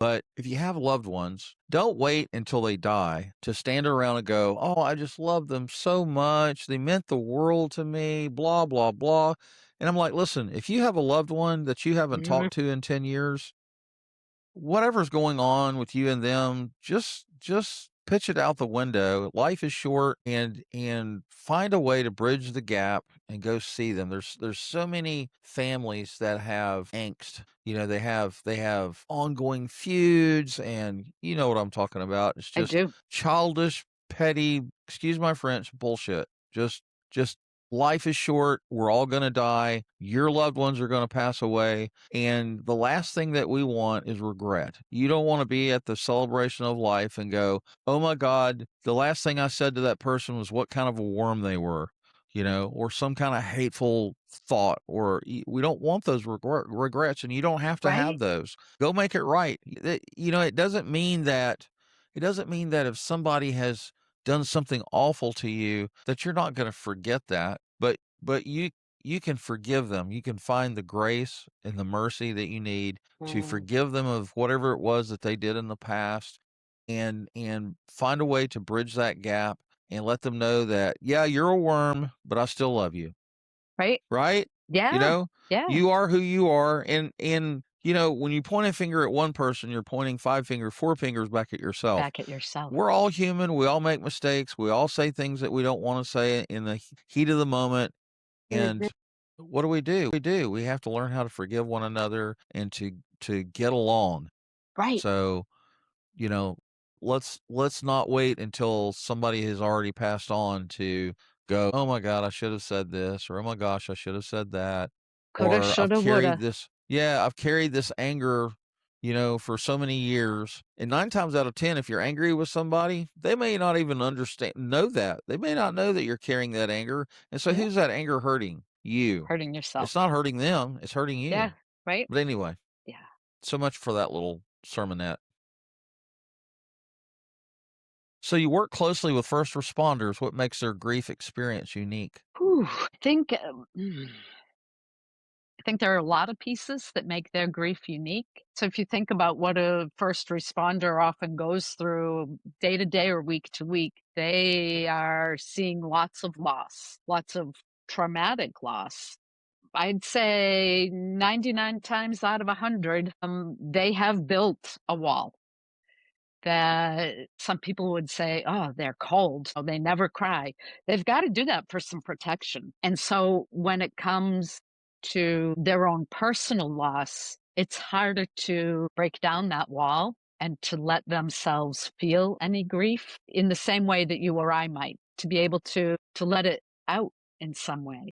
But if you have loved ones, don't wait until they die to stand around and go, "Oh, I just love them so much. They meant the world to me, blah, blah, blah." And I'm like, listen, if you have a loved one that you haven't Mhm. talked to in 10 years, whatever's going on with you and them, just pitch it out the window. Life is short, and find a way to bridge the gap and go see them. There's so many families that have angst. They have ongoing feuds, and you know what I'm talking about. It's I just do. childish, petty, excuse my French, bullshit. Just life is short. We're all going to die. Your loved ones are going to pass away. And the last thing that we want is regret. You don't want to be at the celebration of life and go, "Oh my God, the last thing I said to that person was what kind of a worm they were," or some kind of hateful thought. We don't want those regrets, and you don't have to have Right? those. Go make it right. It doesn't mean that if somebody has done something awful to you that you're not going to forget that, but you can forgive them. You can find the grace and the mercy that you need to Mm. forgive them of whatever it was that they did in the past, and find a way to bridge that gap and let them know that, yeah, you're a worm, but I still love you. Right? Right? You Yeah. know, Yeah. you are who you are. And when you point a finger at one person, you're pointing four fingers back at yourself. Back at yourself. We're all human. We all make mistakes. We all say things that we don't want to say in the heat of the moment. Mhm. And what do? We have to learn how to forgive one another and to get along. Right. So, you know, let's not wait until somebody has already passed on to go, "Oh my god, I should have said this," or "Oh my gosh, I should have said that." Coulda, Or shoulda, woulda. I've carried this anger, for so many years. And 9 times out of 10, if you're angry with somebody, they may not even know that. They may not know that you're carrying that anger. And so Yeah. who's that anger hurting? You. Hurting It's yourself. not hurting them, it's hurting Yeah. you. Right? But anyway, Yeah. so much for that little sermonette. So you work closely with first responders. What makes their grief experience unique? Whew. I think there are a lot of pieces that make their grief unique. So if you think about what a first responder often goes through day to day or week to week, they are seeing lots of loss, lots of traumatic loss. I'd say 99 times out of 100, they have built a wall that some people would say, oh, they're cold. Oh, they never cry. They've got to do that for some protection. And so when it comes to their own personal loss, it's harder to break down that wall and to let themselves feel any grief in the same way that you or I might, to be able to let it out in some way.